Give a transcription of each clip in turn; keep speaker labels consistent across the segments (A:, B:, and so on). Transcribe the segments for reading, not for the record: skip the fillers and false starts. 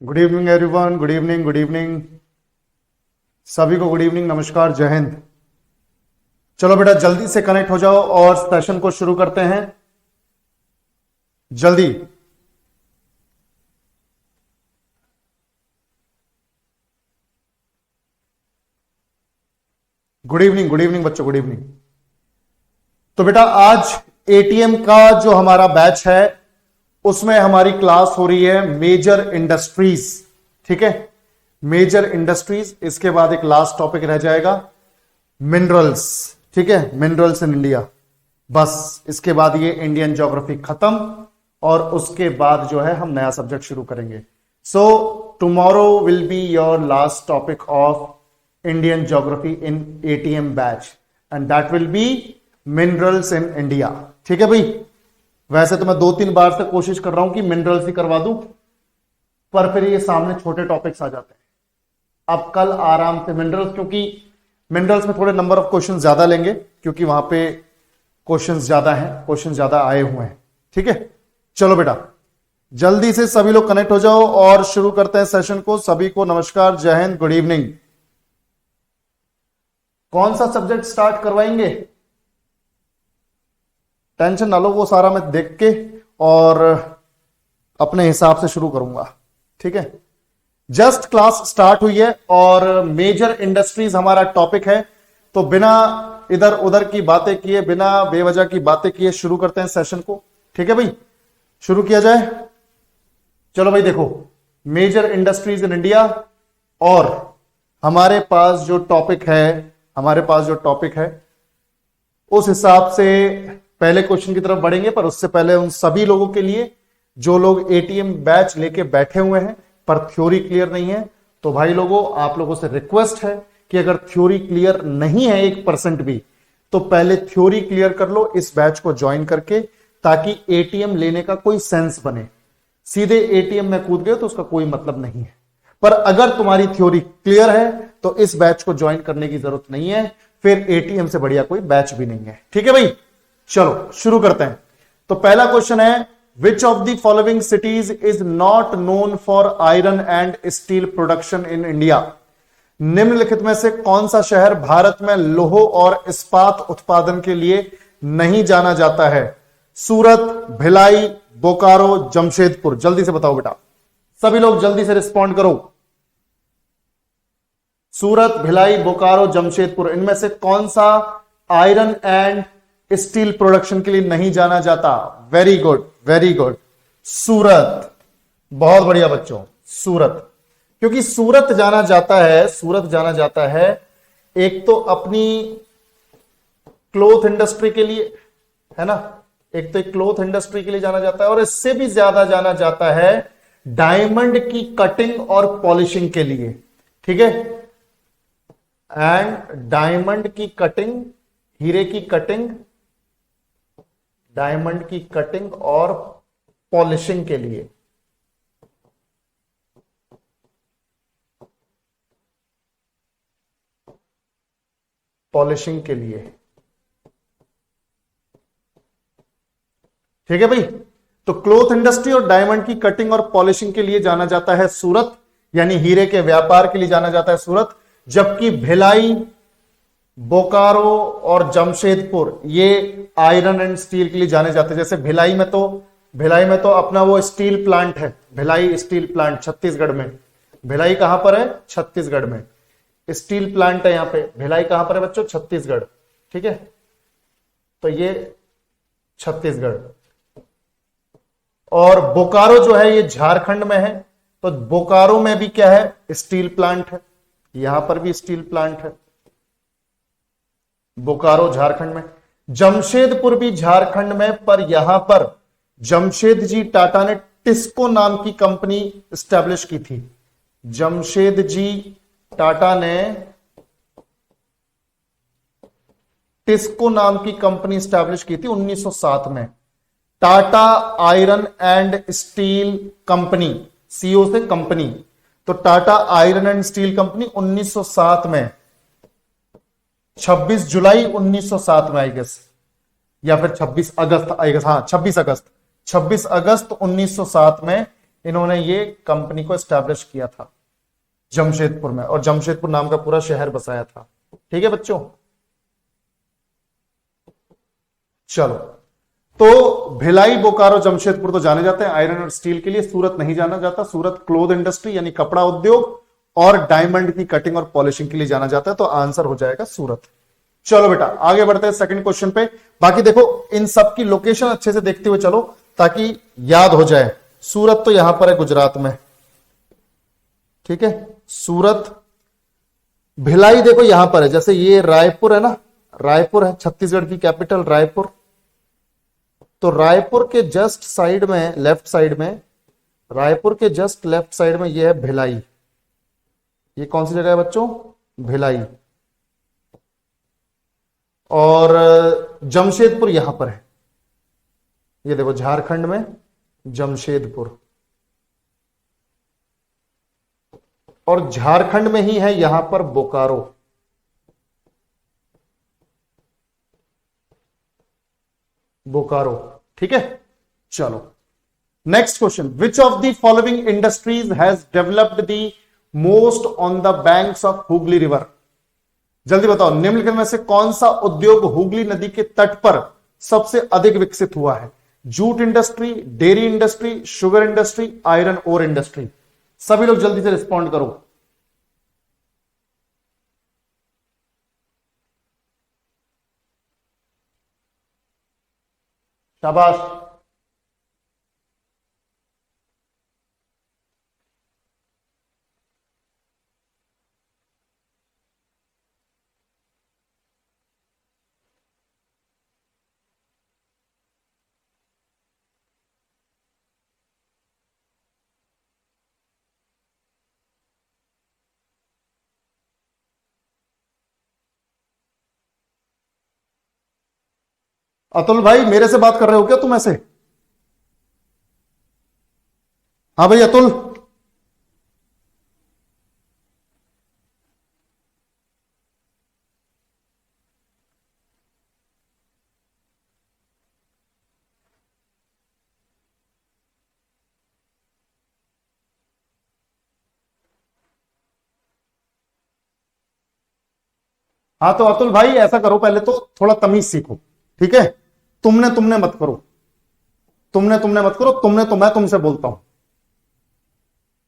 A: Good evening everyone. Good evening, good evening सभी को। Good evening, नमस्कार, जय हिंद। चलो बेटा जल्दी से कनेक्ट हो जाओ और सेशन को शुरू करते हैं जल्दी। गुड इवनिंग बच्चों, गुड इवनिंग। तो बेटा आज एटीएम का जो हमारा बैच है उसमें हमारी क्लास हो रही है मेजर इंडस्ट्रीज। ठीक है, मेजर इंडस्ट्रीज। इसके बाद एक लास्ट टॉपिक रह जाएगा मिनरल्स। ठीक है, मिनरल्स इन इंडिया। बस इसके बाद ये इंडियन ज्योग्राफी खत्म और उसके बाद जो है हम नया सब्जेक्ट शुरू करेंगे। So tomorrow will be your last topic of Indian geography in ATM batch and that will be minerals in India. ठीक है भाई, वैसे तो मैं 2-3 बार से कोशिश कर रहा हूं कि मिनरल्स ही करवा दूं, पर फिर ये सामने छोटे टॉपिक्स आ जाते हैं। अब कल आराम से मिनरल्स, क्योंकि मिनरल्स में थोड़े नंबर ऑफ क्वेश्चन ज्यादा लेंगे क्योंकि वहां पे क्वेश्चन ज्यादा हैं, क्वेश्चन ज्यादा आए हुए हैं। ठीक है, चलो बेटा जल्दी से सभी लोग कनेक्ट हो जाओ और शुरू करते हैं सेशन को। सभी को नमस्कार, जय हिंद, गुड इवनिंग। कौन सा सब्जेक्ट स्टार्ट करवाएंगे? टेंशन ना लो, वो सारा मैं देख के और अपने हिसाब से शुरू करूंगा। ठीक है, जस्ट क्लास स्टार्ट हुई है और मेजर इंडस्ट्रीज हमारा टॉपिक है, तो बिना इधर उधर की बातें किए, बिना बेवजह की बातें किए शुरू करते हैं सेशन को। ठीक है भाई, शुरू किया जाए। चलो भाई देखो, मेजर इंडस्ट्रीज इन इंडिया, और हमारे पास जो टॉपिक है उस हिसाब से पहले क्वेश्चन की तरफ बढ़ेंगे। पर उससे पहले उन सभी लोगों के लिए जो लोग एटीएम बैच लेके बैठे हुए हैं पर थ्योरी क्लियर नहीं है, तो भाई लोगों आप लोगों से रिक्वेस्ट है कि अगर थ्योरी क्लियर नहीं है 1% भी, तो पहले थ्योरी क्लियर कर लो इस बैच को ज्वाइन करके, ताकि एटीएम लेने का कोई सेंस बने। सीधे एटीएम में कूद गए तो उसका कोई मतलब नहीं है। पर अगर तुम्हारी थ्योरी क्लियर है तो इस बैच को ज्वाइन करने की जरूरत नहीं है, फिर एटीएम से बढ़िया कोई बैच भी नहीं है। ठीक है भाई, चलो शुरू करते हैं। तो पहला क्वेश्चन है, which of the following cities is not known for iron and steel production in India? निम्नलिखित में से कौन सा शहर भारत में लोह और इस्पात उत्पादन के लिए नहीं जाना जाता है? सूरत, भिलाई, बोकारो, जमशेदपुर। जल्दी से बताओ बेटा, सभी लोग जल्दी से रिस्पॉन्ड करो। सूरत, भिलाई, बोकारो, जमशेदपुर, इनमें से कौन सा आयरन एंड स्टील प्रोडक्शन के लिए नहीं जाना जाता? वेरी गुड, वेरी गुड, सूरत। बहुत बढ़िया बच्चों, सूरत। क्योंकि सूरत जाना जाता है एक तो अपनी क्लोथ इंडस्ट्री के लिए, है ना, एक तो एक क्लोथ इंडस्ट्री के लिए जाना जाता है, और इससे भी ज्यादा जाना जाता है डायमंड की कटिंग और पॉलिशिंग के लिए। ठीक है, एंड डायमंड की कटिंग, हीरे की कटिंग, डायमंड की कटिंग और पॉलिशिंग के लिए। पॉलिशिंग के लिए। ठीक है भाई, तो क्लोथ इंडस्ट्री और डायमंड की कटिंग और पॉलिशिंग के लिए जाना जाता है सूरत, यानी हीरे के व्यापार के लिए जाना जाता है सूरत। जबकि भिलाई, बोकारो और जमशेदपुर ये आयरन एंड स्टील के लिए जाने जाते हैं। जैसे भिलाई में तो अपना वो स्टील प्लांट है, भिलाई स्टील प्लांट छत्तीसगढ़ में। भिलाई कहां पर है? छत्तीसगढ़ में स्टील प्लांट है। यहां पे भिलाई कहां पर है बच्चों? छत्तीसगढ़। ठीक है, तो ये छत्तीसगढ़। और बोकारो जो है ये झारखंड में है, तो बोकारो में भी क्या है? स्टील प्लांट है। यहां पर भी स्टील प्लांट है, बोकारो झारखंड में। जमशेदपुर भी झारखंड में, पर यहां पर जमशेद जी टाटा ने टिस्को नाम की कंपनी स्टैब्लिश की थी। जमशेद जी टाटा ने टिस्को नाम की कंपनी स्टैब्लिश की थी 1907 में। Tata iron and steel company, CO से कंपनी, तो Tata iron and steel company 1907 में, 26 जुलाई 1907 में आई गेस, या फिर 26 अगस्त आई गेस, हाँ 26 अगस्त 1907 में इन्होंने ये कंपनी को एस्टैब्लिश किया था जमशेदपुर में, और जमशेदपुर नाम का पूरा शहर बसाया था। ठीक है बच्चों, चलो तो भिलाई, बोकारो, जमशेदपुर तो जाने जाते हैं आयरन और स्टील के लिए। सूरत नहीं जाना जाता। सूरत क्लोथ इंडस्ट्री यानी कपड़ा उद्योग और डायमंड की कटिंग और पॉलिशिंग के लिए जाना जाता है, तो आंसर हो जाएगा सूरत। चलो बेटा आगे बढ़ते हैं सेकंड क्वेश्चन पे। बाकी देखो इन सब की लोकेशन अच्छे से देखते हुए चलो ताकि याद हो जाए। सूरत तो यहां पर है गुजरात में, ठीक है, सूरत। भिलाई देखो यहां पर है, जैसे ये रायपुर है ना, रायपुर है छत्तीसगढ़ की कैपिटल रायपुर, तो रायपुर के जस्ट साइड में, लेफ्ट साइड में, रायपुर के जस्ट लेफ्ट साइड में ये है भिलाई। ये कौन सी जगह है बच्चों? भिलाई। और जमशेदपुर यहां पर है, ये देखो झारखंड में जमशेदपुर, और झारखंड में ही है यहां पर बोकारो। बोकारो, ठीक है। चलो next question, which of the following industries has developed the most on the banks of Hooghly river? जल्दी बताओ, निम्नलिखित में से कौन सा उद्योग हुगली नदी के तट पर सबसे अधिक विकसित हुआ है? Jute industry, dairy industry, sugar industry, iron ore industry. सभी लोग जल्दी से रिस्पॉन्ड करो। शाबाश। अतुल भाई मेरे से बात कर रहे हो क्या तुम ऐसे? हाँ भाई अतुल। हाँ तो अतुल भाई ऐसा करो, पहले तो थोड़ा तमीज सीखो, ठीक है। तुमने तुमने मत करो, तुमने तुमने मत करो, तुमने तो मैं तुमसे बोलता हूं।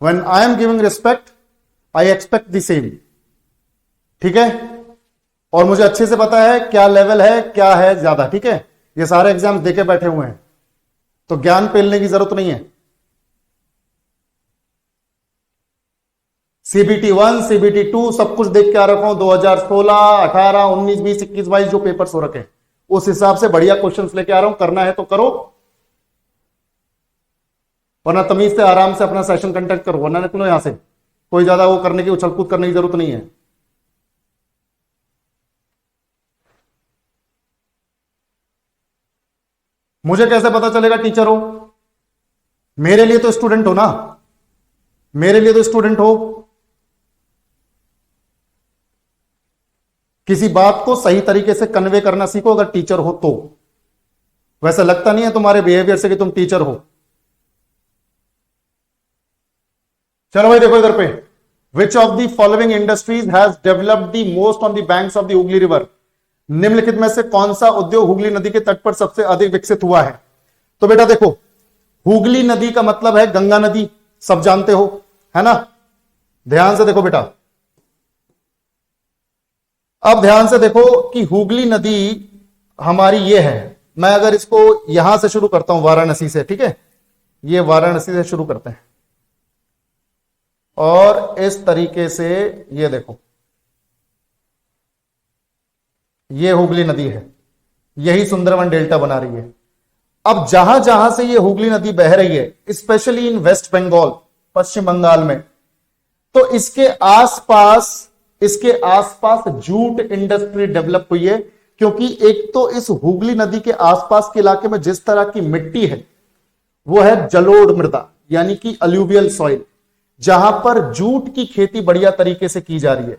A: When I am giving respect, I expect the same, ठीक है। और मुझे अच्छे से पता है क्या लेवल है, क्या है ज्यादा, ठीक है। ये सारे एग्जाम्स देके बैठे हुए हैं, तो ज्ञान पेलने की जरूरत नहीं है। CBT 1, CBT 2 सब कुछ देख के आ रखा हूं, 2016, 18, 19, 20, 21, 22 जो पेपर्स हो रखे हैं उस हिसाब से बढ़िया क्वेश्चंस लेके आ रहा हूं। करना है तो करो, वरना तमीज से आराम से अपना सेशन कंडक्ट करो, वरना निकलो यहां से। कोई ज्यादा वो करने की, उछल कूद करने की जरूरत नहीं है। मुझे कैसे पता चलेगा टीचर हो? मेरे लिए तो स्टूडेंट हो ना, मेरे लिए तो स्टूडेंट हो। किसी बात को सही तरीके से कन्वे करना सीखो अगर टीचर हो तो। वैसे लगता नहीं है तुम्हारे बिहेवियर से कि तुम टीचर हो। चलो भाई देखो इधर पे, which of the following industries has developed the most on the banks of the Hooghly river? निम्नलिखित में से कौन सा उद्योग हुगली नदी के तट पर सबसे अधिक विकसित हुआ है? तो बेटा देखो, हुगली नदी का मतलब है गंगा नदी, सब जानते हो, है ना। ध्यान से देखो बेटा, अब ध्यान से देखो कि हुगली नदी हमारी ये है। मैं अगर इसको यहां से शुरू करता हूं, वाराणसी से, ठीक है, ये वाराणसी से शुरू करते हैं, और इस तरीके से ये देखो, ये हुगली नदी है, यही सुंदरवन डेल्टा बना रही है। अब जहां जहां से ये हुगली नदी बह रही है, स्पेशली इन वेस्ट बंगाल, पश्चिम बंगाल में, तो इसके आसपास जूट इंडस्ट्री डेवलप हुई है। क्योंकि एक तो इस हुगली नदी के आसपास के इलाके में जिस तरह की मिट्टी है वो है जलोढ़ मृदा, यानी कि अलूवियल सॉइल, जहां पर जूट की खेती बढ़िया तरीके से की जा रही है।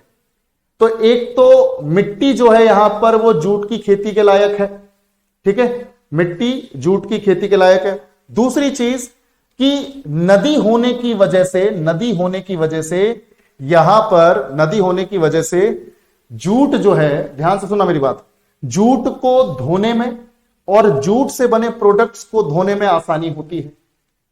A: तो एक तो मिट्टी जो है यहां पर वो जूट की खेती के लायक है, ठीक है, मिट्टी जूट की खेती के लायक है। दूसरी चीज कि नदी होने की वजह से, नदी होने की वजह से यहां पर, नदी होने की वजह से जूट जो है, ध्यान से सुनना मेरी बात, जूट को धोने में और जूट से बने प्रोडक्ट्स को धोने में आसानी होती है।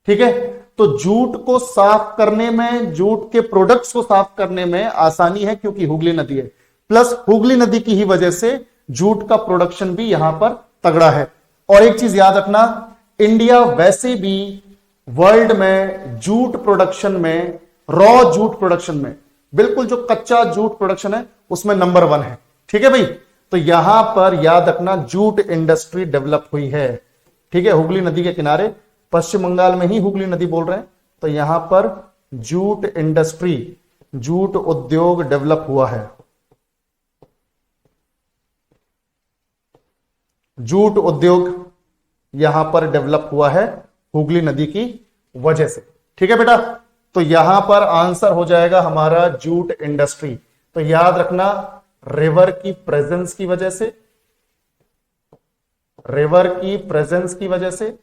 A: ठीक है, तो जूट को साफ करने में, जूट के प्रोडक्ट्स को साफ करने में आसानी है क्योंकि हुगली नदी है, प्लस हुगली नदी की ही वजह से जूट का प्रोडक्शन भी यहां पर तगड़ा है। और एक चीज याद रखना, इंडिया वैसे भी वर्ल्ड में जूट प्रोडक्शन में, रॉ जूट प्रोडक्शन में, बिल्कुल जो कच्चा जूट प्रोडक्शन है उसमें नंबर 1 है। ठीक है भाई, तो यहां पर याद रखना जूट इंडस्ट्री डेवलप हुई है। ठीक है, हुगली नदी के किनारे, पश्चिम बंगाल में ही हुगली नदी बोल रहे हैं, तो यहां पर जूट इंडस्ट्री, जूट उद्योग डेवलप हुआ है। जूट उद्योग यहां पर डेवलप हुआ है हुगली नदी की वजह से। ठीक है बेटा, तो यहां पर आंसर हो जाएगा हमारा जूट इंडस्ट्री। तो याद रखना, रिवर की प्रेजेंस की वजह से, रिवर की प्रेजेंस की वजह से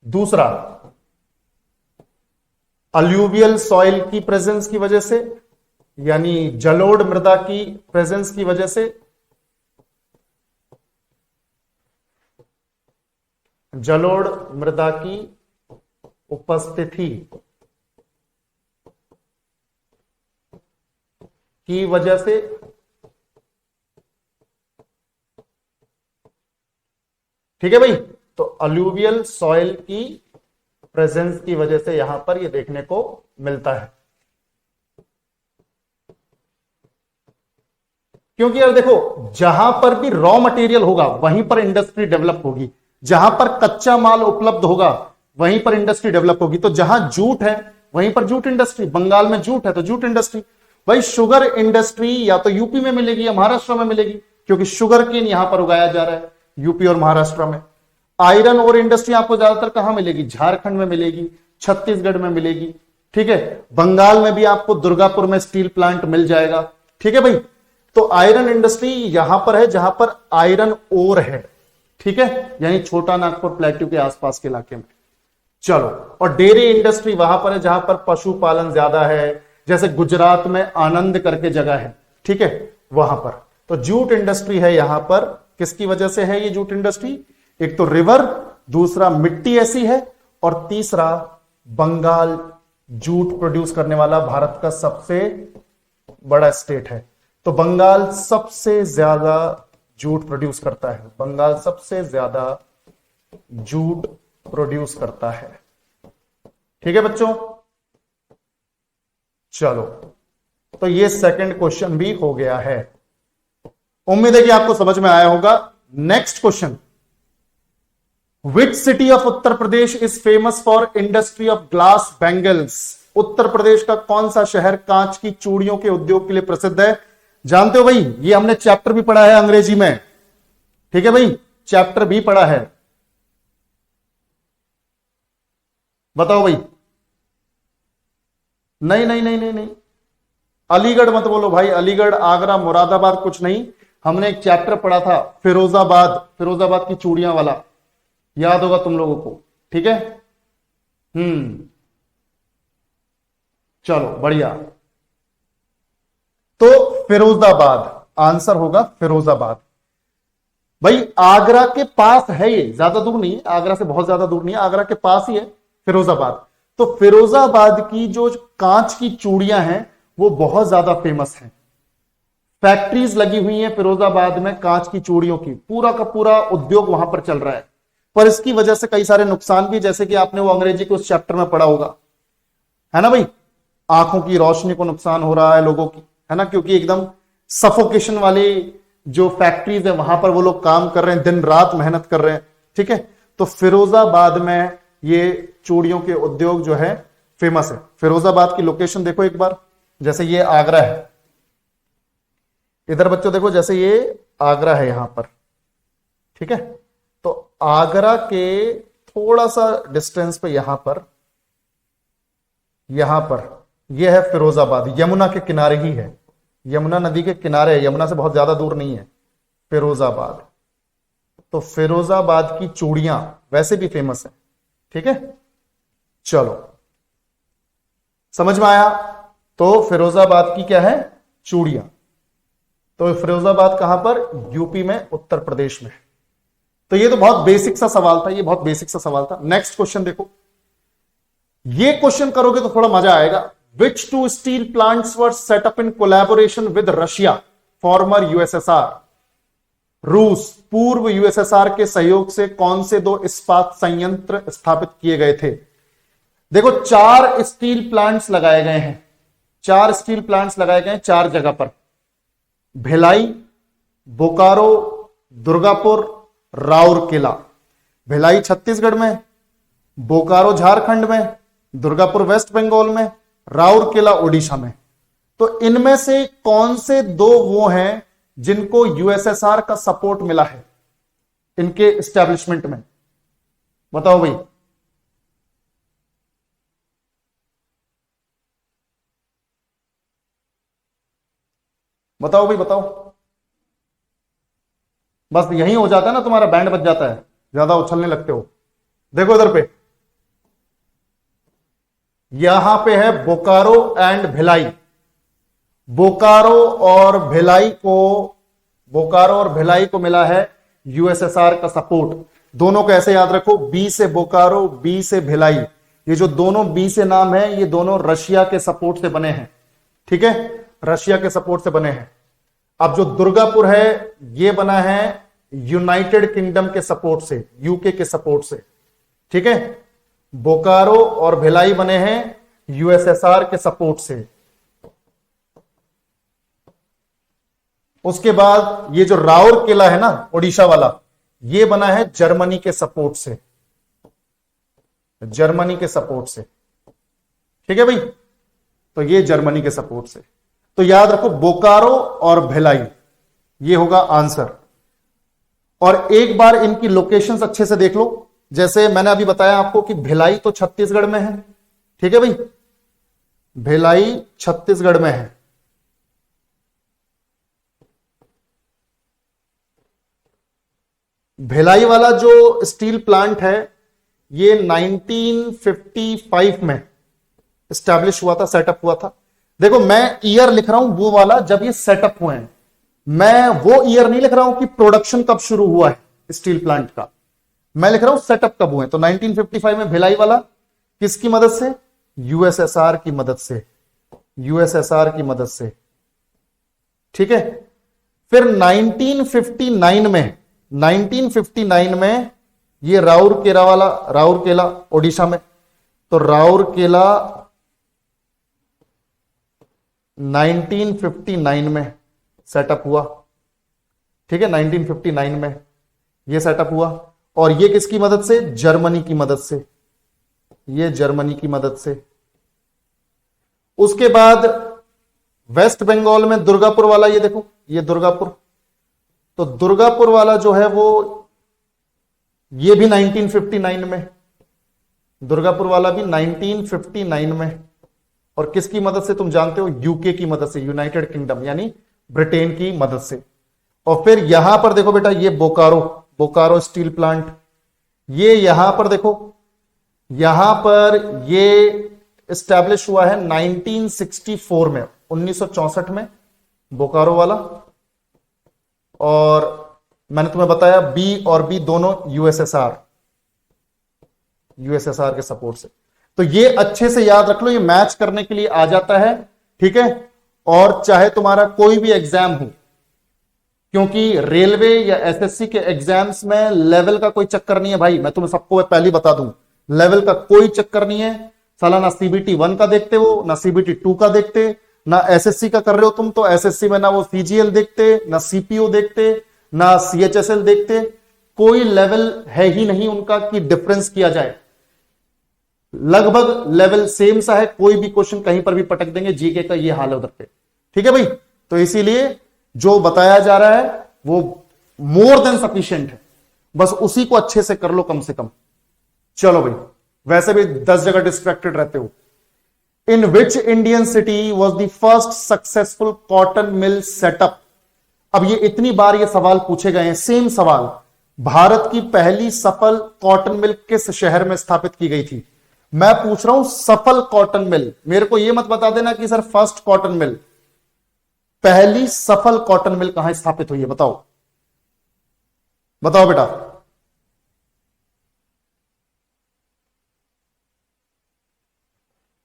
A: दूसरा, अल्यूवियल सॉइल की प्रेजेंस की वजह से, यानी जलोढ़ मृदा की प्रेजेंस की वजह से, जलोढ़ मृदा की उपस्थिति की वजह से, ठीक है भाई, तो अलूवियल सॉइल की प्रेजेंस की वजह से यहां पर यह देखने को मिलता है। क्योंकि यार देखो, जहां पर भी रॉ मटेरियल होगा वहीं पर इंडस्ट्री डेवलप होगी, जहां पर कच्चा माल उपलब्ध होगा वहीं पर इंडस्ट्री डेवलप होगी। तो जहां जूट है वहीं पर जूट इंडस्ट्री, बंगाल में जूट है तो जूट इंडस्ट्री। भाई शुगर इंडस्ट्री या तो यूपी में मिलेगी या महाराष्ट्र में मिलेगी, क्योंकि शुगर केन यहां पर उगाया जा रहा है यूपी और महाराष्ट्र में। आयरन और इंडस्ट्री आपको ज्यादातर कहां मिलेगी, झारखंड में मिलेगी, छत्तीसगढ़ में मिलेगी। ठीक है, बंगाल में भी आपको दुर्गापुर में स्टील प्लांट मिल जाएगा। ठीक है भाई, तो आयरन इंडस्ट्री यहां पर है जहां पर आयरन ओर है। ठीक है, यानी छोटा नागपुर प्लेट्यू के आसपास के इलाके में। चलो, और डेयरी इंडस्ट्री वहां पर है जहां पर पशुपालन ज्यादा है, जैसे गुजरात में आनंद करके जगह है। ठीक है, वहां पर तो जूट इंडस्ट्री है यहां पर। किसकी वजह से है ये जूट इंडस्ट्री? एक तो रिवर, दूसरा मिट्टी ऐसी है, और तीसरा बंगाल जूट प्रोड्यूस करने वाला भारत का सबसे बड़ा स्टेट है। तो बंगाल सबसे ज्यादा जूट प्रोड्यूस करता है, बंगाल सबसे ज्यादा जूट प्रोड्यूस करता है। ठीक है बच्चों, चलो, तो ये सेकंड क्वेश्चन भी हो गया है। उम्मीद है कि आपको समझ में आया होगा। Next question, which city of Uttar Pradesh is famous for industry of glass bangles? Uttar Pradesh का कौन सा शहर कांच की चूड़ियों के उद्योग के लिए प्रसिद्ध है? जानते हो भाई, ये हमने चैप्टर भी पढ़ा है अंग्रेजी में। ठीक है भाई, चैप्टर भी पढ़ा है। बताओ भाई। नहीं नहीं नहीं नहीं नहीं, अलीगढ़ मत बोलो भाई, अलीगढ़, आगरा, मुरादाबाद कुछ नहीं। हमने एक चैप्टर पढ़ा था फिरोजाबाद, फिरोजाबाद की चूड़ियां वाला, याद होगा तुम लोगों को। ठीक है, चलो बढ़िया। तो फिरोजाबाद आंसर होगा, फिरोजाबाद। भाई आगरा के पास है ये, ज्यादा दूर नहीं है, आगरा से बहुत ज्यादा दूर नहीं है, आगरा के पास ही है फिरोजाबाद। तो फिरोजाबाद की जो कांच की चूड़ियां हैं वो बहुत ज्यादा फेमस हैं। फैक्ट्रीज लगी हुई हैं फिरोजाबाद में कांच की चूड़ियों की, पूरा का पूरा उद्योग वहां पर चल रहा है। पर इसकी वजह से कई सारे नुकसान भी, जैसे कि आपने वो अंग्रेजी के उस चैप्टर में पढ़ा होगा, है ना भाई, आंखों की रोशनी को नुकसान हो रहा है लोगों की, है ना, क्योंकि एकदम सफोकेशन वाली जो फैक्ट्रीज है वहां पर वो लोग काम कर रहे हैं, दिन रात मेहनत कर रहे हैं। ठीक है, तो फिरोजाबाद में ये चूड़ियों के उद्योग जो है फेमस है। फिरोजाबाद की लोकेशन देखो एक बार, जैसे ये आगरा है, इधर बच्चों देखो, जैसे ये आगरा है यहां पर। ठीक है, तो आगरा के थोड़ा सा डिस्टेंस पे यहां पर यह है फिरोजाबाद, यमुना के किनारे ही है। यमुना नदी के किनारे है, यमुना से बहुत ज्यादा दूर नहीं है, फिरोजाबाद। तो फिरोजाबाद की चूड़ियां वैसे भी फेमस है, ठीक है। चलो समझ में आया। तो फिरोजाबाद की क्या है, चूड़ियां। तो फिरोजाबाद कहां पर, यूपी में, उत्तर प्रदेश में। तो ये तो बहुत बेसिक सा सवाल था, ये बहुत बेसिक सा सवाल था। नेक्स्ट क्वेश्चन देखो, ये क्वेश्चन करोगे तो थोड़ा मजा आएगा। Which two steel plants were set up in collaboration with Russia, former USSR. रूस, पूर्व यूएसएसआर के सहयोग से कौन से दो इस्पात संयंत्र स्थापित किए गए थे। देखो 4 स्टील प्लांट्स लगाए गए हैं, 4 स्टील प्लांट्स लगाए गए हैं 4 जगह पर, भिलाई, बोकारो, दुर्गापुर, राउरकेला। भिलाई छत्तीसगढ़ में, बोकारो झारखंड में, दुर्गापुर वेस्ट बंगाल में, राउरकेला ओडिशा में। तो इनमें से कौन से 2 वो हैं जिनको यूएसएसआर का सपोर्ट मिला है इनके एस्टेब्लिशमेंट में, बताओ भाई। बताओ भाई बताओ, बस यही हो जाता है ना, तुम्हारा बैंड बज जाता है, ज्यादा उछलने लगते हो। देखो इधर पे, यहां पे है बोकारो एंड भिलाई। बोकारो और भिलाई को मिला है यूएसएसआर का सपोर्ट। दोनों को ऐसे याद रखो, बी से बोकारो, बी से भिलाई। ये जो दोनों बी से नाम है, ये दोनों रशिया के सपोर्ट से बने हैं, ठीक है, रशिया के सपोर्ट से बने हैं। अब जो दुर्गापुर है, ये बना है यूनाइटेड किंगडम के सपोर्ट से, यूके के सपोर्ट से, ठीक है। बोकारो और भिलाई बने हैं यूएसएसआर के सपोर्ट से। उसके बाद ये जो राउरकेला है ना, ओडिशा वाला, ये बना है जर्मनी के सपोर्ट से, जर्मनी के सपोर्ट से, ठीक है भाई। तो ये जर्मनी के सपोर्ट से। तो याद रखो बोकारो और भिलाई, ये होगा आंसर। और एक बार इनकी लोकेशंस अच्छे से देख लो। जैसे मैंने अभी बताया आपको कि भिलाई तो छत्तीसगढ़ में है, ठीक है भाई, भिलाई छत्तीसगढ़ में है। भिलाई वाला जो स्टील प्लांट है, ये 1955 में एस्टैब्लिश हुआ था, सेटअप हुआ था। देखो मैं ईयर लिख रहा हूं वो वाला जब ये सेटअप हुए हैं, मैं वो ईयर नहीं लिख रहा हूं कि प्रोडक्शन कब शुरू हुआ है स्टील प्लांट का, मैं लिख रहा हूं सेटअप कब हुए। तो 1955 में भिलाई वाला किसकी मदद से, यूएसएसआर की मदद से, यूएसएसआर की मदद से, ठीक है। फिर 1959 में ये राउरकेला ओडिशा में, तो राउरकेला 1959 में सेटअप हुआ, ठीक है, 1959 में ये सेटअप हुआ। और ये किसकी मदद से, जर्मनी की मदद से, ये जर्मनी की मदद से। उसके बाद वेस्ट बंगाल में दुर्गापुर वाला, ये देखो ये दुर्गापुर, तो दुर्गापुर वाला जो है वो ये भी 1959 में, दुर्गापुर वाला भी 1959 में। और किसकी मदद से, तुम जानते हो, यूके की मदद से, यूनाइटेड किंगडम यानी ब्रिटेन की मदद से। और फिर यहां पर देखो बेटा, ये बोकारो स्टील प्लांट, ये यहां पर देखो, यहां पर ये एस्टैब्लिश हुआ है 1964 में, 1964 में बोकारो वाला। और मैंने तुम्हें बताया बी और बी दोनों यूएसएसआर के सपोर्ट से। तो ये अच्छे से याद रख लो, ये मैच करने के लिए आ जाता है, ठीक है। और चाहे तुम्हारा कोई भी एग्जाम हो, क्योंकि रेलवे या एसएससी के एग्जाम्स में लेवल का कोई चक्कर नहीं है भाई, मैं तुम्हें सबको पहले बता दूं, लेवल का कोई चक्कर नहीं है। साला ना सीबीटी 1 का देखते हो, ना सीबीटी 2 का देखते, ना एसएससी का कर रहे हो तुम तो एसएससी में ना वो सीजीएल देखते, ना सीपीओ देखते, ना सीएचएसएल देखते। कोई लेवल है ही नहीं उनका कि डिफरेंस किया जाए, लगभग लेवल सेम सा है। कोई भी क्वेश्चन कहीं पर भी पटक देंगे, जीके का ये हाल है उधर पे, ठीक है भाई। तो इसीलिए जो बताया जा रहा है वो मोर देन सफिशिएंट है, बस उसी को अच्छे से कर लो कम से कम। चलो भाई, वैसे भी 10 जगह डिस्ट्रैक्टेड रहते हो। In which Indian city was the first successful cotton mill setup. अब ये इतनी बार ये सवाल पूछे गए हैं, सेम सवाल। भारत की पहली सफल कॉटन मिल किस शहर में स्थापित की गई थी? मैं पूछ रहा हूं सफल कॉटन मिल, मेरे को यह मत बता देना कि सर फर्स्ट कॉटन मिल। पहली सफल कॉटन मिल कहां स्थापित हुई है, बताओ बताओ बेटा।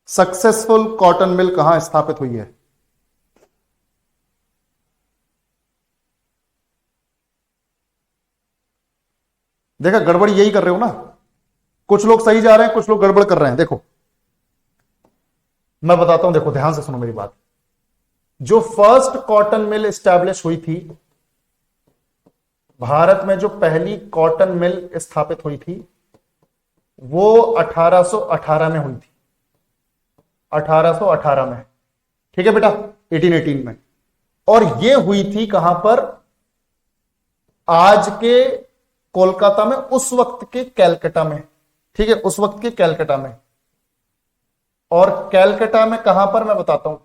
A: सक्सेसफुल कॉटन मिल कहां स्थापित हुई है? देखा, गड़बड़ यही कर रहे हो ना, कुछ लोग सही जा रहे हैं, कुछ लोग गड़बड़ कर रहे हैं। देखो मैं बताता हूं, देखो ध्यान से सुनो मेरी बात। जो फर्स्ट कॉटन मिल एस्टैब्लिश हुई थी, भारत में जो पहली कॉटन मिल स्थापित हुई थी वो 1818 में हुई थी। 1818 में, ठीक है बेटा, 1818 में। और ये हुई थी कहां पर? आज के कोलकाता में, उस वक्त के कैलकाटा में, ठीक है, उस वक्त के कैलकाटा में। और कैलकाटा में कहां पर, मैं बताता हूं।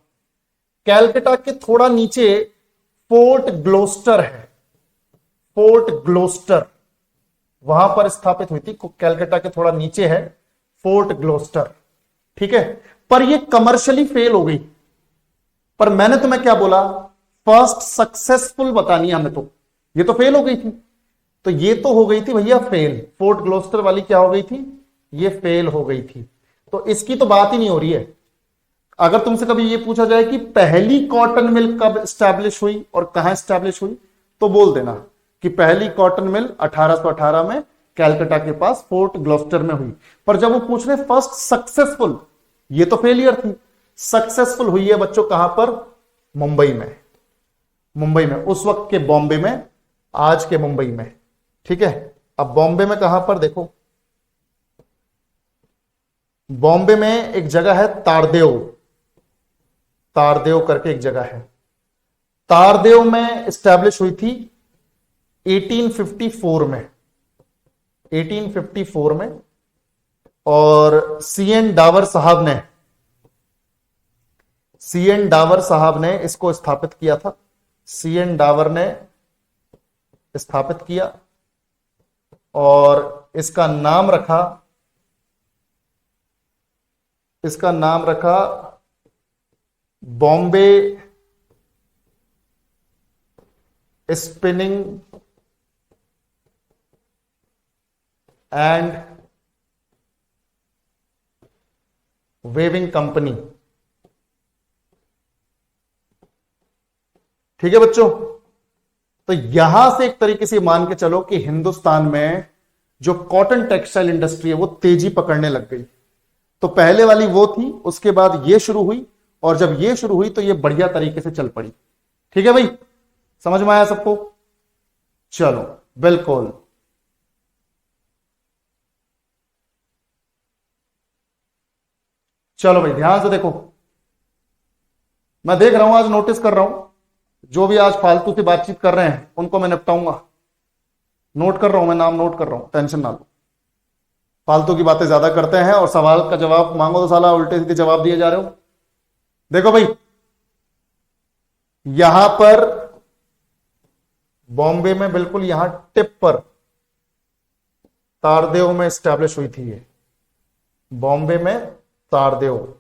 A: कैलकाटा के थोड़ा नीचे फोर्ट ग्लोस्टर है, फोर्ट ग्लोस्टर, वहां पर स्थापित हुई थी। कैलकाटा के थोड़ा नीचे है फोर्ट ग्लोस्टर, ठीक है। पर ये कमर्शियली फेल हो गई। पर मैंने तुम्हें क्या बोला? फर्स्ट सक्सेसफुल बतानी है हमें, तो ये तो फेल हो गई थी। तो ये तो हो गई थी भैया फेल। फोर्ट ग्लोस्टर वाली क्या हो गई थी? ये फेल हो गई थी। तो इसकी तो बात ही नहीं हो रही है। अगर तुमसे कभी ये पूछा जाए कि पहली कॉटन मिल कब स्टैब्लिश हुई और कहां स्टैब्लिश हुई, तो बोल देना कि पहली कॉटन मिल 1818 में कैलकाटा के पास फोर्ट ग्लोस्टर में हुई। पर जब वो पूछ रहे फर्स्ट सक्सेसफुल, ये तो फेलियर थी। सक्सेसफुल हुई है बच्चों कहां पर? मुंबई में। मुंबई में, उस वक्त के बॉम्बे में, आज के मुंबई में, ठीक है। अब बॉम्बे में कहां पर, देखो बॉम्बे में एक जगह है तारदेव, तारदेव करके एक जगह है। तारदेव में स्टैब्लिश हुई थी 1854 में, 1854 में। और सीएन डावर साहब ने, सीएन डावर साहब ने इसको स्थापित किया था। सीएन डावर ने स्थापित किया और इसका नाम रखा, इसका नाम रखा Bombay spinning and weaving company, ठीक है बच्चों। तो यहां से एक तरीके से मान के चलो कि हिंदुस्तान में जो कॉटन टेक्सटाइल इंडस्ट्री है वो तेजी पकड़ने लग गई। तो पहले वाली वो थी, उसके बाद ये शुरू हुई, और जब ये शुरू हुई तो ये बढ़िया तरीके से चल पड़ी। ठीक है भाई, समझ में आया सबको? चलो बिल्कुल। चलो भाई ध्यान से देखो, मैं देख रहा हूं, आज नोटिस कर रहा हूं जो भी आज फालतू की बातचीत कर रहे हैं उनको मैं निपटाऊंगा। नोट कर रहा हूं, मैं नाम नोट कर रहा हूं, टेंशन ना लो। फालतू की बातें ज्यादा करते हैं और सवाल का जवाब मांगो तो साला उल्टे सीधे जवाब दिए जा रहे हो। देखो भाई, यहां पर बॉम्बे में बिल्कुल यहां टिप पर तारदेव में स्टैब्लिश हुई थी ये, बॉम्बे में तारदेव।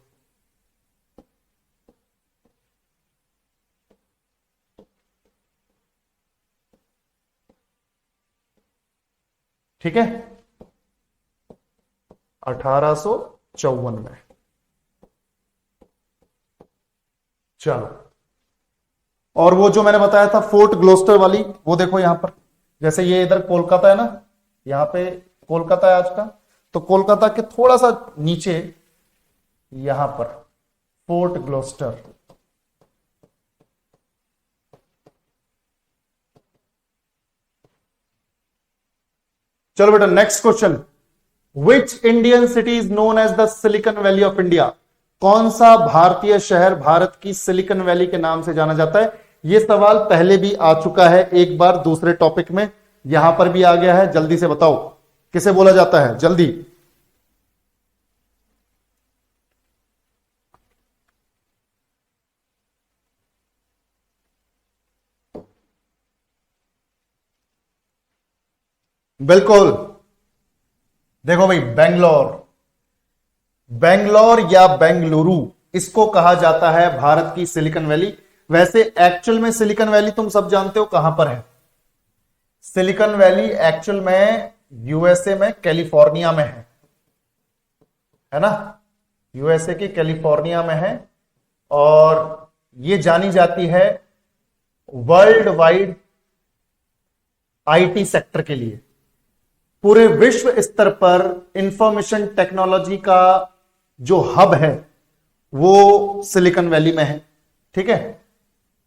A: ठीक है, 1854 में। चलो, और वो जो मैंने बताया था फोर्ट ग्लोस्टर वाली, वो देखो यहां पर, जैसे ये इधर कोलकाता है ना, यहां पे कोलकाता है आज का, तो कोलकाता के थोड़ा सा नीचे यहां पर फोर्ट ग्लोस्टर। चलो बेटा next question, which Indian city is known as the Silicon Valley of India? कौन सा भारतीय शहर भारत की सिलिकॉन वैली के नाम से जाना जाता है? यह सवाल पहले भी आ चुका है एक बार दूसरे टॉपिक में, यहां पर भी आ गया है। जल्दी से बताओ किसे बोला जाता है, जल्दी। बिल्कुल। देखो भाई, बेंगलोर, बेंगलोर या बेंगलुरु, इसको कहा जाता है भारत की सिलिकॉन वैली। वैसे एक्चुअल में सिलिकॉन वैली तुम सब जानते हो कहां पर है। सिलिकॉन वैली एक्चुअल में यूएसए में कैलिफोर्निया में है ना, यूएसए की कैलिफोर्निया में है। और ये जानी जाती है वर्ल्ड वाइड आईटी सेक्टर के लिए। पूरे विश्व स्तर पर इंफॉर्मेशन टेक्नोलॉजी का जो हब है वो सिलिकॉन वैली में है। ठीक है,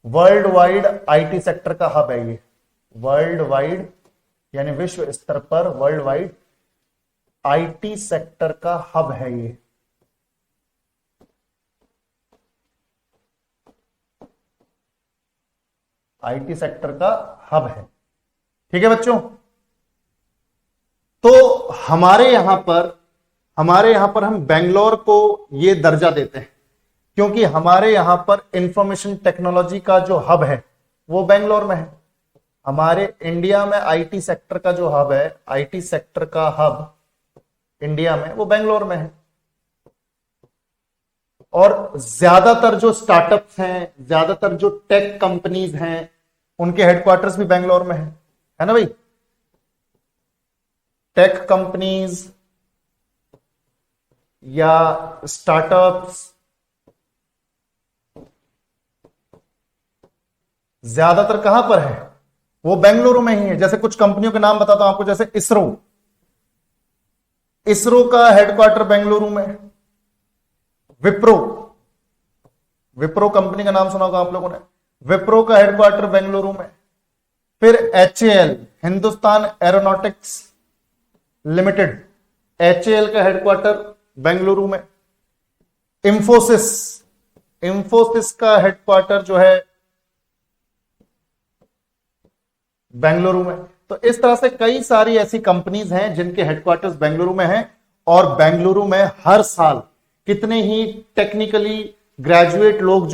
A: वर्ल्ड वाइड आईटी सेक्टर का हब है ये। वर्ल्ड वाइड यानी विश्व स्तर पर वर्ल्ड वाइड आईटी सेक्टर का हब है ये। आईटी सेक्टर का हब है। ठीक है बच्चों, तो हमारे यहां पर हम बेंगलोर को ये दर्जा देते हैं क्योंकि हमारे यहां पर इंफॉर्मेशन टेक्नोलॉजी का जो हब है वो बेंगलोर में है। हमारे इंडिया में आईटी सेक्टर का जो हब है, आईटी सेक्टर का हब इंडिया में, वो बेंगलोर में है। और ज्यादातर जो स्टार्टअप्स हैं, ज्यादातर जो टेक कंपनीज हैं, उनके हेडक्वार्टर्स भी बेंगलोर में है ना भाई। टेक कंपनीज या स्टार्टअप्स ज्यादातर कहां पर है, वो बेंगलुरु में ही है। जैसे कुछ कंपनियों के नाम बताता हूं आपको, जैसे इसरो, इसरो का हेडक्वार्टर बेंगलुरु में है। विप्रो, विप्रो कंपनी का नाम सुना होगा आप लोगों ने, विप्रो का हेडक्वार्टर बेंगलुरु में। फिर HAL, Hindustan aeronautics limited, HAL का हेडक्वार्टर बेंगलुरु में। इंफोसिस, इंफोसिस का हेडक्वार्टर जो है बेंगलुरु में। तो इस तरह से कई सारी ऐसी कंपनीज हैं जिनके हेडक्वार्टर्स बेंगलुरु में हैं। और बेंगलुरु में हर साल कितने ही टेक्निकली ग्रेजुएट लोग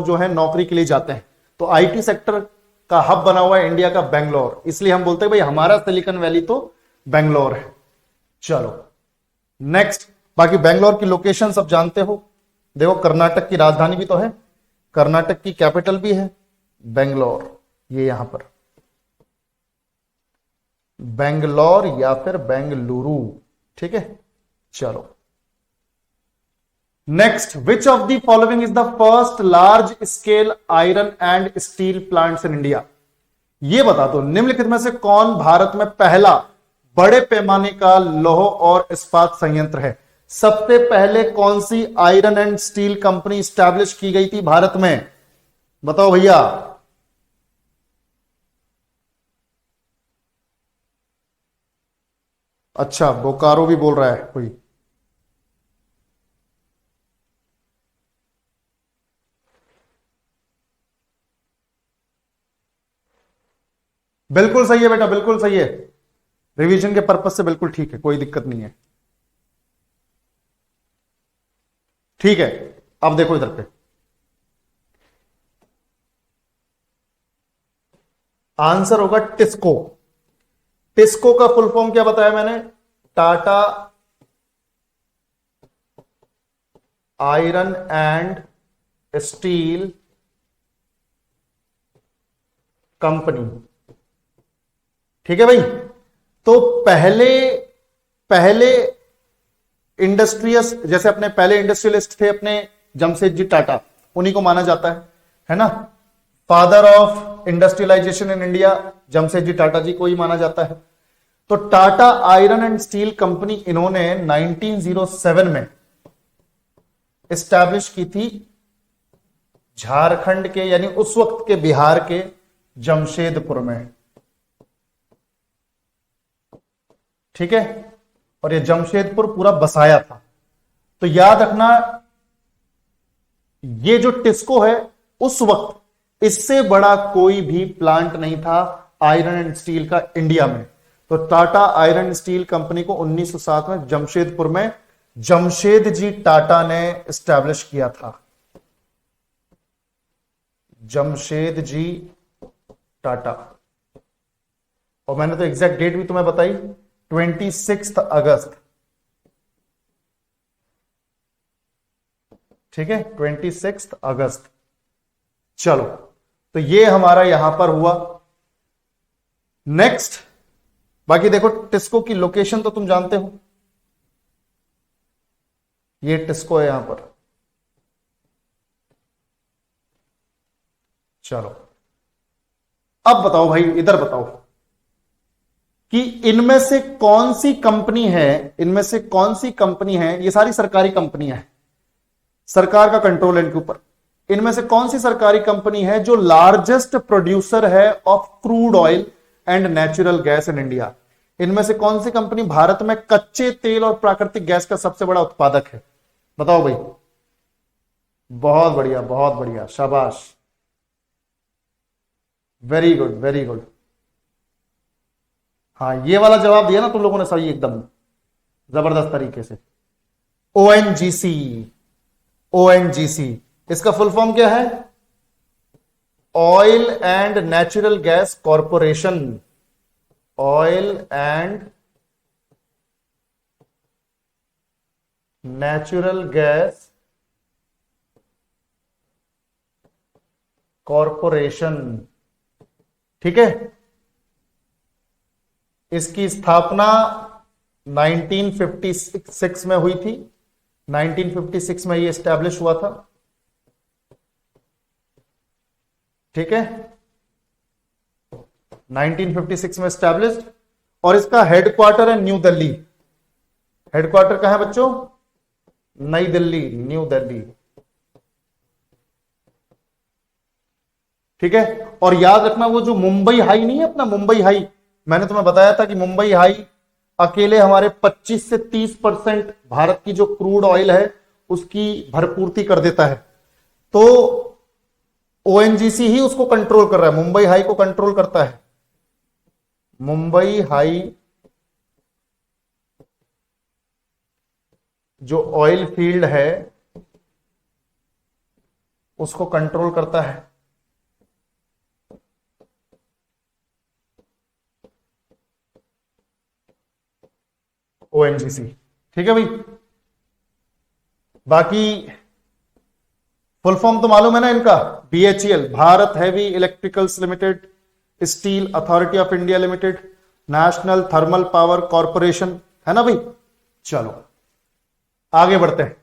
A: जो हैं नौकरी के लिए जाते हैं। तो आईटी सेक्टर का हब बना हुआ है इंडिया का बेंगलोर, इसलिए हम बोलते हैं भाई हमारा सिलिकॉन वैली तो बेंगलोर है। चलो नेक्स्ट, बाकी बेंगलोर की लोकेशन सब जानते हो। देखो, कर्नाटक की राजधानी भी तो है, कर्नाटक की कैपिटल भी है बेंगलोर। ये यहां पर बेंगलोर या फिर बेंगलुरु। ठीक है, चलो next, which of the following is the first large scale iron and steel plants in India. यह बता दो, निम्नलिखित में से कौन भारत में पहला बड़े पैमाने का लौह और इस्पात संयंत्र है। सबसे पहले कौन सी iron and steel company establish की गई थी भारत में, बताओ भैया। अच्छा, बोकारो भी बोल रहा है कोई। बिल्कुल सही है बेटा, बिल्कुल सही है। रिवीजन के पर्पज से बिल्कुल ठीक है, कोई दिक्कत नहीं है। ठीक है, अब देखो इधर पे, आंसर होगा टिस्को। टिस्को का फुल फॉर्म क्या बताया मैंने, Tata iron and steel company. ठीक है भाई, तो पहले पहले इंडस्ट्रियस, जैसे अपने पहले इंडस्ट्रियलिस्ट थे अपने जमशेदजी टाटा, उन्हीं को माना जाता है ना। Father of industrialisation in India Jamshedji Tata ji को ही माना जाता है। तो Tata iron and steel company इन्होंने 1907 में एस्टैब्लिश की थी झारखंड के, यानी उस वक्त के बिहार के जमशेदपुर में। ठीक है, और ये जमशेदपुर पूरा बसाया था। तो याद रखना, ये जो टिस्को है उस वक्त इससे बड़ा कोई भी प्लांट नहीं था आयरन एंड स्टील का इंडिया में। तो टाटा आयरन स्टील कंपनी को 1907 में जमशेदपुर में जमशेदजी टाटा ने एस्टैब्लिश किया था। जमशेदजी टाटा। और मैंने तो एग्जैक्ट डेट भी तुम्हें बताई, 26 अगस्त। ठीक है, 26 अगस्त। चलो, तो ये हमारा यहां पर हुआ। नेक्स्ट, बाकी देखो टिस्को की लोकेशन तो तुम जानते हो, ये टिस्को है यहां पर। चलो, अब बताओ भाई, इधर बताओ कि इनमें से कौन सी कंपनी है, इनमें से कौन सी कंपनी है, ये सारी सरकारी कंपनियां हैं, सरकार का कंट्रोल है इनके ऊपर। इनमें से कौन सी सरकारी कंपनी है जो लार्जेस्ट प्रोड्यूसर है of crude oil and natural gas in India? इनमें से कौन सी कंपनी भारत में कच्चे तेल और प्राकृतिक गैस का सबसे बड़ा उत्पादक है? बताओ भाई। बहुत बढ़िया, बहुत बढ़िया, शाबाश, वेरी गुड, वेरी गुड। हाँ, ये वाला जवाब दिया ना तुम लोगों ने सही, एकदम जबरदस्त तरीके से। ओएनजीसी, ओएनजीसी, इसका फुल फॉर्म क्या है? Oil and natural gas corporation. Oil and natural gas corporation. ठीक है, इसकी स्थापना 1956 में हुई थी। 1956 में ये एस्टैब्लिश हुआ था। ठीक है, 1956 में एस्टैब्लिश्ड, और इसका हेडक्वार्टर है न्यू दिल्ली। हेडक्वार्टर कहां है बच्चों? नई दिल्ली, न्यू दिल्ली। ठीक है, और याद रखना वो जो मुंबई हाई नहीं है अपना, मुंबई हाई, मैंने तुम्हें बताया था कि मुंबई हाई अकेले हमारे 25 से 30% भारत की जो क्रूड ऑयल है उसकी भरपूर्ति कर देता है। तो ओएनजीसी ही उसको कंट्रोल कर रहा है, मुंबई हाई को कंट्रोल करता है। मुंबई हाई जो ऑयल फील्ड है उसको कंट्रोल करता है। ओएनजीसी। ठीक है भाई, बाकी फुल फॉर्म तो मालूम है ना इनका? BHEL, Bharat heavy electricals limited, steel authority of India limited, national thermal power corporation, है ना भाई। चलो आगे बढ़ते हैं।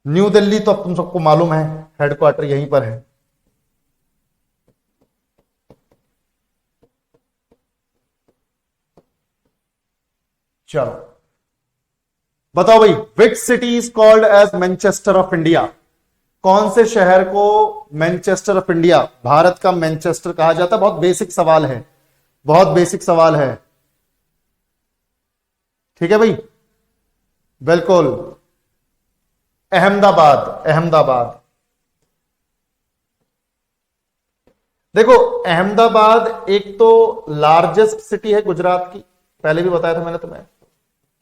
A: न्यू दिल्ली तो अब तुम सबको मालूम है, हेडक्वार्टर यहीं पर है। चलो बताओ भाई, which city is called as Manchester of India? कौन से शहर को मैनचेस्टर ऑफ इंडिया, भारत का मैनचेस्टर कहा जाता है? बहुत बेसिक सवाल है, बहुत बेसिक सवाल है। ठीक है भाई, बिल्कुल, अहमदाबाद, अहमदाबाद। देखो, अहमदाबाद एक तो लार्जेस्ट सिटी है गुजरात की, पहले भी बताया था मैंने तुम्हें,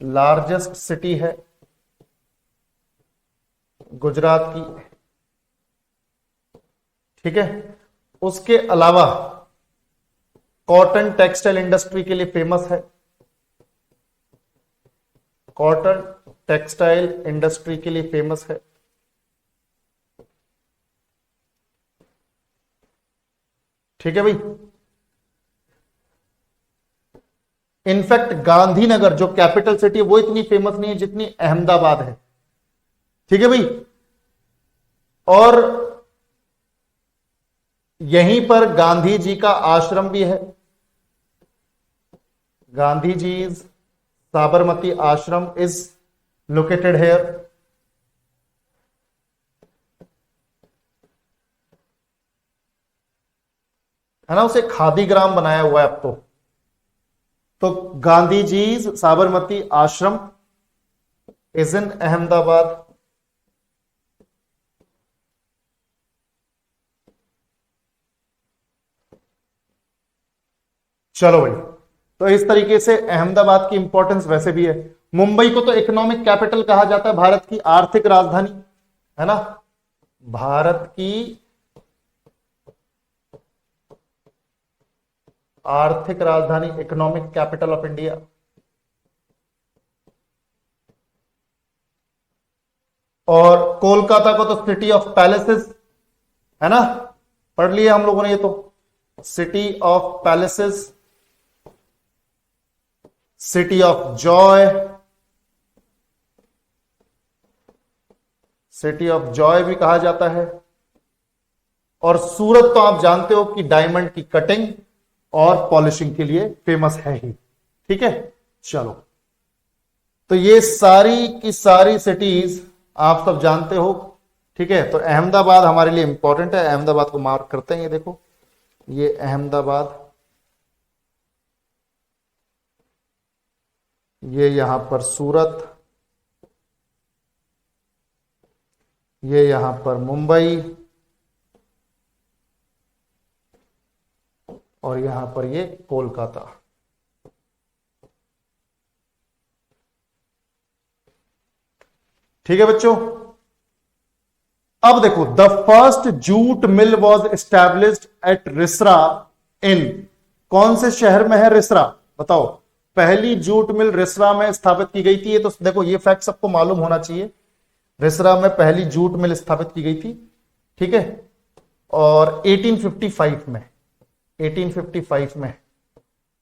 A: लार्जेस्ट सिटी है गुजरात की। ठीक है, उसके अलावा कॉटन टेक्सटाइल इंडस्ट्री के लिए फेमस है, कॉटन टेक्सटाइल इंडस्ट्री के लिए फेमस है। ठीक है भाई, इनफैक्ट गांधीनगर जो कैपिटल सिटी है वो इतनी फेमस नहीं है जितनी अहमदाबाद है। ठीक है भाई, और यहीं पर गांधी जी का आश्रम भी है, गांधी जी साबरमती आश्रम इज लोकेटेड हेयर। है ना, उसे खादी ग्राम बनाया हुआ है अब तो गांधी जी साबरमती आश्रम इज इन अहमदाबाद। चलो भाई, तो इस तरीके से अहमदाबाद की इंपॉर्टेंस वैसे भी है। मुंबई को तो इकोनॉमिक कैपिटल कहा जाता है, भारत की आर्थिक राजधानी, है ना, भारत की आर्थिक राजधानी, इकोनॉमिक कैपिटल ऑफ इंडिया। और कोलकाता को तो सिटी ऑफ पैलेसेस है ना, पढ़ लिया हम लोगों ने ये तो, city of palaces, city of Joy, city of Joy भी कहा जाता है। और सूरत तो आप जानते हो कि डायमंड की कटिंग और पॉलिशिंग के लिए फेमस है ही। ठीक है, चलो, तो ये सारी की सारी सिटीज आप सब जानते हो। ठीक है, तो अहमदाबाद हमारे लिए इंपॉर्टेंट है, अहमदाबाद को मार्क करते हैं। ये देखो, ये अहमदाबाद, ये यहां पर सूरत, ये यहां पर मुंबई, और यहां पर ये कोलकाता। ठीक है बच्चों, अब देखो, the first jute mill was established at Rishra in, कौन से शहर में है रिसरा, बताओ। पहली जूट मिल रिसरा में स्थापित की गई थी। ये तो देखो, ये फैक्ट सबको मालूम होना चाहिए, रिसरा में पहली जूट मिल स्थापित की गई थी। ठीक है, और 1855 में, 1855 में,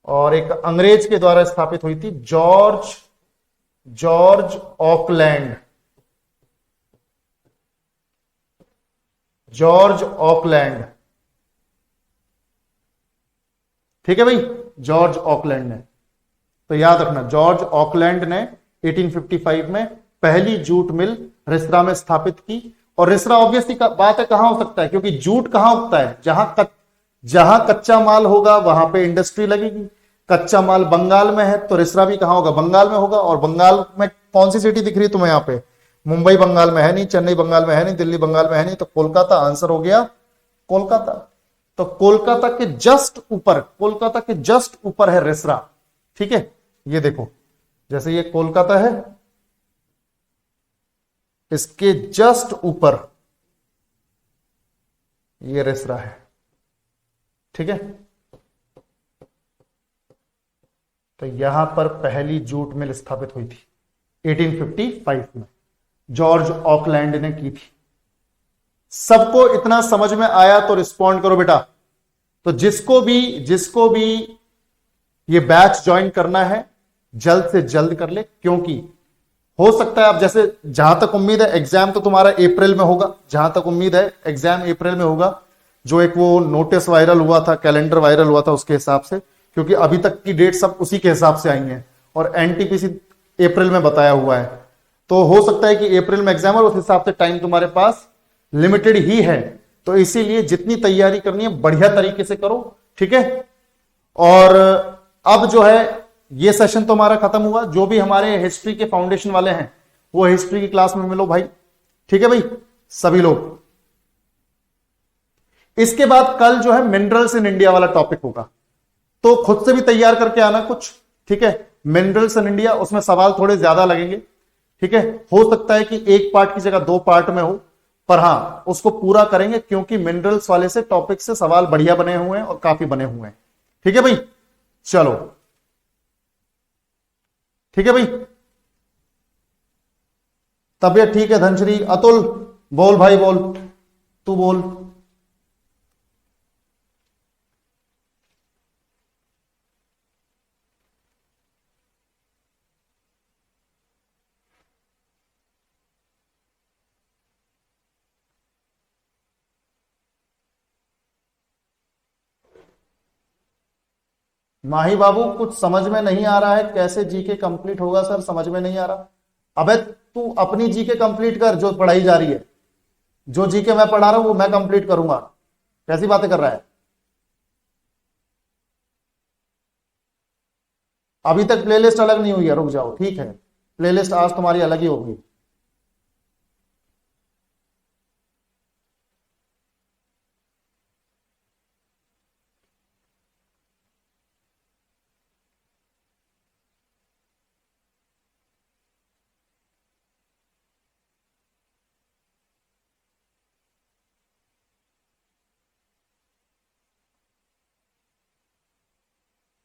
A: और एक अंग्रेज के द्वारा स्थापित हुई थी, जॉर्ज ऑकलैंड, जॉर्ज ऑकलैंड। ठीक है भाई, जॉर्ज ऑकलैंड ने, तो याद रखना, जॉर्ज ऑकलैंड ने 1855 में पहली जूट मिल रिसरा में स्थापित की। और रिसरा ऑब्वियसली बात है, कहां हो सकता है, क्योंकि जूट कहां उगता है, जहां कच्चा माल होगा वहां पे इंडस्ट्री लगेगी। कच्चा माल बंगाल में है, तो रिसरा भी कहां होगा, बंगाल में होगा। और बंगाल में कौन सी सिटी दिख रही है तुम्हें यहां पे, मुंबई बंगाल में है नहीं, चेन्नई बंगाल में है नहीं, दिल्ली बंगाल में है नहीं, तो कोलकाता आंसर हो गया, कोलकाता। तो कोलकाता के जस्ट ऊपर, कोलकाता के जस्ट ऊपर है रिसरा। ठीक है, ये देखो, जैसे ये कोलकाता है, इसके जस्ट ऊपर ये रिसरा है। ठीक है, तो यहां पर पहली जूट मिल स्थापित हुई थी 1855 में, जॉर्ज ऑकलैंड ने की थी। सबको इतना समझ में आया तो रिस्पॉन्ड करो बेटा। तो जिसको भी ये बैच ज्वाइन करना है जल्द से जल्द कर ले, क्योंकि हो सकता है, अब जैसे जहां तक उम्मीद है एग्जाम तो तुम्हारा अप्रैल में होगा, जहां तक उम्मीद है एग्जाम अप्रैल में होगा, जो एक वो नोटिस वायरल हुआ था, कैलेंडर वायरल हुआ था उसके हिसाब से, क्योंकि अभी तक की डेट सब उसी के हिसाब से आई हैं, और एनटीपीसी अप्रैल में बताया हुआ है। तो हो सकता है कि अप्रैल में एग्जाम, और उस हिसाब से टाइम तुम्हारे पास लिमिटेड ही है। तो इसीलिए जितनी तैयारी करनी है बढ़िया तरीके से करो। ठीक है, और अब जो है ये सेशन तो हमारा खत्म हुआ। जो भी हमारे हिस्ट्री के फाउंडेशन वाले हैं वो हिस्ट्री की क्लास में मिलो भाई। ठीक है भाई, सभी लोग। इसके बाद कल जो है मिनरल्स इन इंडिया वाला टॉपिक होगा, तो खुद से भी तैयार करके आना कुछ। ठीक है, मिनरल्स इन इंडिया, उसमें सवाल थोड़े ज्यादा लगेंगे। ठीक है, हो सकता है कि एक पार्ट की जगह 2 पार्ट में हो, पर हां उसको पूरा करेंगे, क्योंकि मिनरल्स वाले से टॉपिक से सवाल बढ़िया बने हुए हैं और काफी बने हुए हैं। ठीक है भाई, चलो, ठीक है भाई, तबियत ठीक है धनश्री, अतुल बोल भाई, बोल, तू बोल। माही बाबू, कुछ समझ में नहीं आ रहा है, कैसे जीके कंप्लीट होगा सर, समझ में नहीं आ रहा। अबे तू अपनी जीके कंप्लीट कर जो पढ़ाई जा रही है, जो जीके मैं पढ़ा रहा हूं वो मैं कंप्लीट करूंगा। कैसी बातें कर रहा है, अभी तक प्लेलिस्ट अलग नहीं हुई है, रुक जाओ, ठीक है, प्लेलिस्ट आज तुम्हारी अलग ही होगी।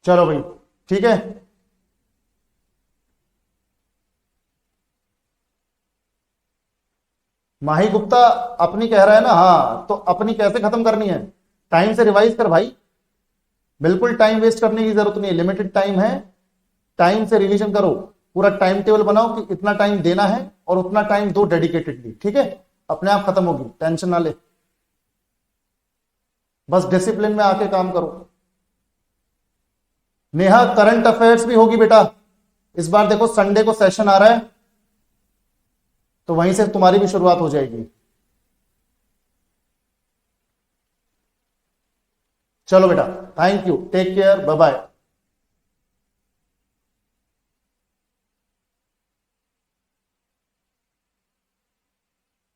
A: चलो भाई, ठीक है। माही गुप्ता अपनी कह रहा है ना, हाँ, तो अपनी कैसे खत्म करनी है? टाइम से रिवाइज कर भाई, बिल्कुल टाइम वेस्ट करने की जरूरत नहीं है, लिमिटेड टाइम है, टाइम से रिवीजन करो। पूरा टाइम टेबल बनाओ कि इतना टाइम देना है और उतना टाइम दो डेडिकेटेडली, ठीक है? अपने आप खत्म होगी, टेंशन ना ले, बस डिसिप्लिन में आके काम करो। नेहा, करंट अफेयर्स भी होगी बेटा इस बार, देखो संडे को सेशन आ रहा है, तो वहीं से तुम्हारी भी शुरुआत हो जाएगी। चलो बेटा, thank you, take care, bye bye.